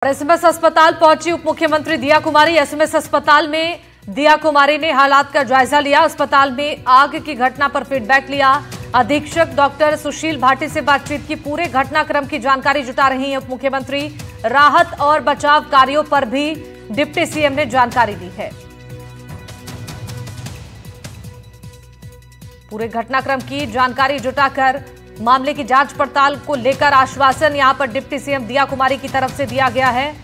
SMS अस्पताल पहुंची उप मुख्यमंत्री दिया कुमारी। एसएमएस अस्पताल में दिया कुमारी ने हालात का जायजा लिया। अस्पताल में आग की घटना पर फीडबैक लिया। अधीक्षक डॉक्टर सुशील भाटी से बातचीत की। पूरे घटनाक्रम की जानकारी जुटा रही हैं उप मुख्यमंत्री। राहत और बचाव कार्यों पर भी डिप्टी सीएम ने जानकारी दी है। पूरे घटनाक्रम की जानकारी जुटाकर मामले की जांच पड़ताल को लेकर आश्वासन यहां पर डिप्टी सीएम दिया कुमारी की तरफ से दिया गया है।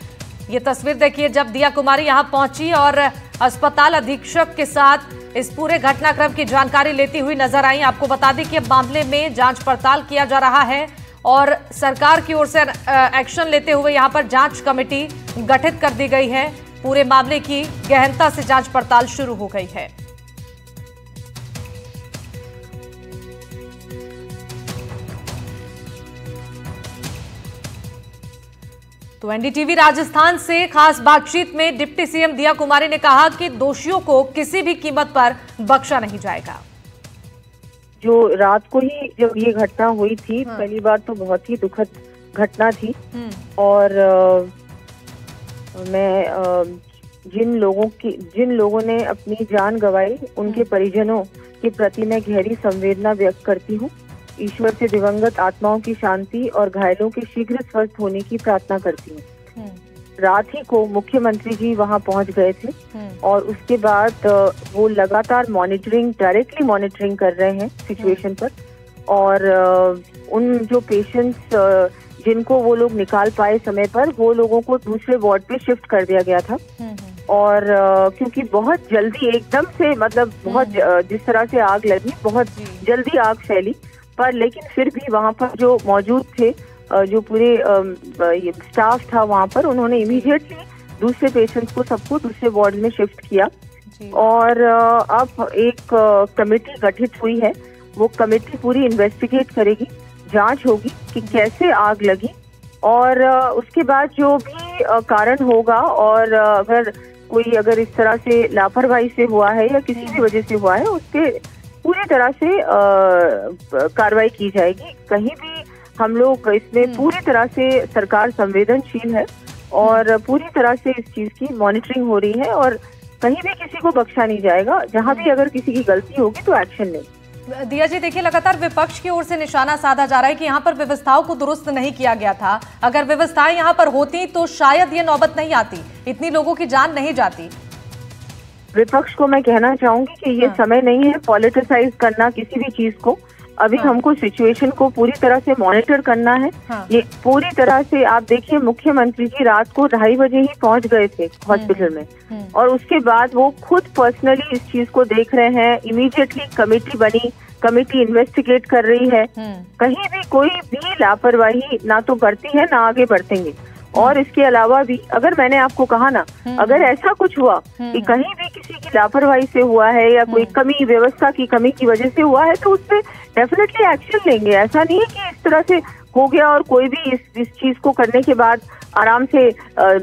ये तस्वीर देखिए जब दिया कुमारी यहां पहुंची और अस्पताल अधीक्षक के साथ इस पूरे घटनाक्रम की जानकारी लेती हुई नजर आई। आपको बता दें कि मामले में जांच पड़ताल किया जा रहा है और सरकार की ओर से एक्शन लेते हुए यहां पर जांच कमेटी गठित कर दी गई है। पूरे मामले की गहनता से जांच पड़ताल शुरू हो गई है। तो एनडीटीवी राजस्थान से खास बातचीत में डिप्टी सीएम दिया कुमारी ने कहा कि दोषियों को किसी भी कीमत पर बख्शा नहीं जाएगा। जो रात को ही जब ये घटना हुई थी, पहली बार तो बहुत ही दुखद घटना थी और मैं जिन लोगों ने अपनी जान गंवाई उनके परिजनों के प्रति मैं गहरी संवेदना व्यक्त करती हूँ। ईश्वर से दिवंगत आत्माओं की शांति और घायलों के शीघ्र स्वस्थ होने की प्रार्थना करती हूँ। रात ही को मुख्यमंत्री जी वहां पहुंच गए थे और उसके बाद वो लगातार डायरेक्टली मॉनिटरिंग कर रहे हैं सिचुएशन पर। और उन जो पेशेंट्स जिनको वो लोग निकाल पाए समय पर, वो लोगों को दूसरे वार्ड पे शिफ्ट कर दिया गया था। और क्योंकि बहुत जल्दी एकदम से बहुत जिस तरह से आग लगी, बहुत जल्दी आग फैली, पर लेकिन फिर भी वहाँ पर जो मौजूद थे, जो पूरे स्टाफ था वहाँ पर, उन्होंने इमीडिएटली दूसरे पेशेंट्स को सबको दूसरे वार्ड में शिफ्ट किया। और अब एक कमेटी गठित हुई है। वो कमेटी पूरी इन्वेस्टिगेट करेगी, जांच होगी कि कैसे आग लगी और उसके बाद जो भी कारण होगा और अगर इस तरह से लापरवाही से हुआ है या किसी भी वजह से हुआ है, उसके पूरी तरह से कार्रवाई की जाएगी। कहीं भी हम लोग इसमें पूरी तरह से सरकार संवेदनशील है और पूरी तरह से इस चीज की मॉनिटरिंग हो रही है और कहीं भी किसी को बख्शा नहीं जाएगा। जहां भी अगर किसी की गलती होगी तो एक्शन लेंगे। दिया जी, देखिए लगातार विपक्ष की ओर से निशाना साधा जा रहा है कि यहाँ पर व्यवस्थाओं को दुरुस्त नहीं किया गया था। अगर व्यवस्थाएं यहाँ पर होती तो शायद ये नौबत नहीं आती, इतनी लोगों की जान नहीं जाती। विपक्ष को मैं कहना चाहूंगी कि ये समय नहीं है पॉलिटिसाइज करना किसी भी चीज को। अभी हमको सिचुएशन को पूरी तरह से मॉनिटर करना है। ये पूरी तरह से आप देखिए, मुख्यमंत्री जी रात को 2:30 बजे ही पहुंच गए थे हॉस्पिटल में और उसके बाद वो खुद पर्सनली इस चीज को देख रहे हैं। इमीडिएटली कमेटी बनी, कमेटी इन्वेस्टिगेट कर रही है। कहीं भी कोई भी लापरवाही ना तो बढ़ती है ना आगे बढ़तेंगे। और इसके अलावा भी अगर मैंने आपको कहा ना, अगर ऐसा कुछ हुआ कि कहीं भी किसी की लापरवाही से हुआ है या कोई कमी, व्यवस्था की कमी की वजह से हुआ है, तो उस पर डेफिनेटली एक्शन लेंगे। ऐसा नहीं है कि इस तरह से हो गया और कोई भी इस चीज को करने के बाद आराम से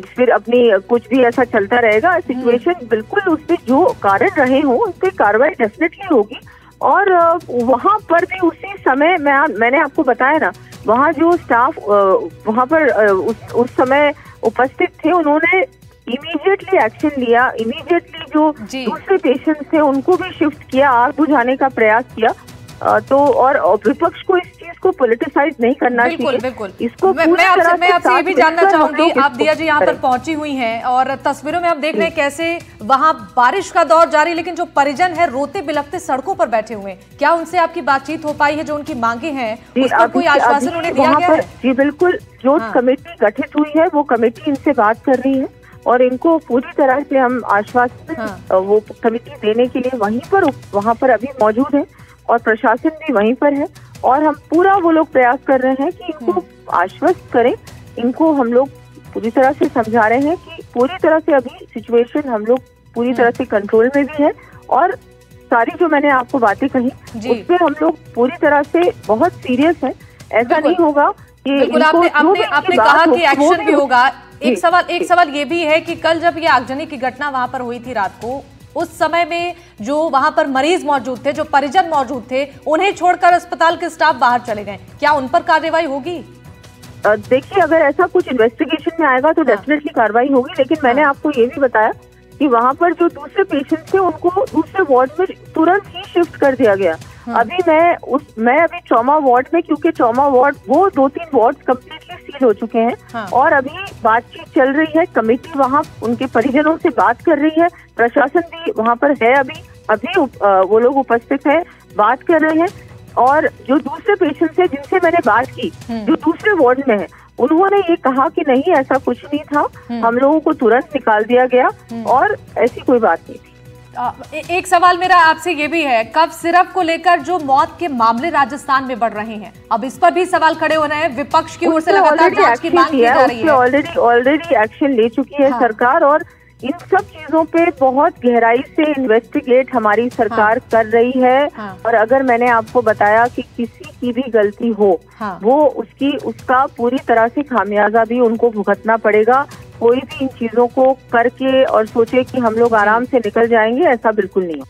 फिर अपनी कुछ भी ऐसा चलता रहेगा। सिचुएशन बिल्कुल उस पर जो कारण रहे हों उस पर कार्रवाई डेफिनेटली होगी। और वहां पर भी उसी समय मैंने आपको बताया ना, वहाँ जो स्टाफ वहाँ पर उस समय उपस्थित थे, उन्होंने इमीडिएटली एक्शन लिया। इमीडिएटली जो दूसरे पेशेंट्स थे उनको भी शिफ्ट किया, आग बुझाने का प्रयास किया। तो और विपक्ष को इस चीज को पॉलिटिसाइज नहीं करना चाहिए। बिल्कुल। इसको मैं आपसे ये भी जानना चाहूंगी, आप दिया जी यहाँ पर पहुंची हुई हैं और तस्वीरों में हम देख रहे हैं कैसे वहाँ बारिश का दौर जारी, लेकिन जो परिजन है रोते बिलखते सड़कों पर बैठे हुए हैं। क्या उनसे आपकी बातचीत हो पाई है? जो उनकी मांगे हैं उसका कोई आश्वासन उन्हें दिया गया है? जी बिल्कुल, जो कमेटी गठित हुई है वो कमेटी इनसे बात कर रही है और इनको पूरी तरह से हम आश्वासन वो कमेटी देने के लिए वहाँ पर अभी मौजूद है और प्रशासन भी वहीं पर है। और हम पूरा वो लोग प्रयास कर रहे हैं कि इनको आश्वस्त करें। इनको हम लोग पूरी तरह से समझा रहे हैं कि पूरी तरह से अभी सिचुएशन हम लोग पूरी तरह से कंट्रोल में भी है और सारी जो मैंने आपको बातें कही उस पर हम लोग पूरी तरह से बहुत सीरियस है। ऐसा नहीं होगा कि आपने कहा कि एक्शन भी होगा। एक सवाल ये भी है कि कल जब ये आगजनी की घटना वहां पर हुई थी रात को, उस समय में जो वहां पर मरीज मौजूद थे, जो परिजन मौजूद थे, उन्हें छोड़कर अस्पताल के स्टाफ बाहर चले गए। क्या उन पर कार्रवाई होगी? देखिए, अगर ऐसा कुछ इन्वेस्टिगेशन में आएगा तो डेफिनेटली कार्रवाई होगी, लेकिन मैंने आपको ये भी बताया कि वहाँ पर जो दूसरे पेशेंट थे उनको दूसरे वार्ड में तुरंत ही शिफ्ट कर दिया गया। अभी मैं अभी ट्रॉमा वार्ड में, क्योंकि ट्रॉमा वार्ड वो 2-3 वार्ड कम्प्लीटली सील हो चुके हैं और अभी बातचीत चल रही है। कमेटी वहाँ उनके परिजनों से बात कर रही है, प्रशासन भी वहाँ पर है, अभी वो लोग उपस्थित है, बात कर रहे हैं। और जो दूसरे पेशेंट्स हैं जिनसे मैंने बात की, जो दूसरे वार्ड में है, उन्होंने ये कहा कि नहीं, ऐसा कुछ नहीं था, हम लोगों को तुरंत निकाल दिया गया और ऐसी कोई बात नहीं थी। एक सवाल मेरा आपसे ये भी है, कफ सिरप को लेकर जो मौत के मामले राजस्थान में बढ़ रहे हैं, अब इस पर भी सवाल खड़े हो रहे हैं, विपक्ष की ओर से लगातार जांच की मांग की जा रही है। ऑलरेडी एक्शन ले चुकी है सरकार और इन सब चीजों पे बहुत गहराई से इन्वेस्टिगेट हमारी सरकार कर रही है। और अगर मैंने आपको बताया कि किसी की भी गलती हो, वो उसका पूरी तरह से खामियाजा भी उनको भुगतना पड़ेगा। कोई भी इन चीजों को करके और सोचे कि हम लोग आराम से निकल जाएंगे, ऐसा बिल्कुल नहीं हो।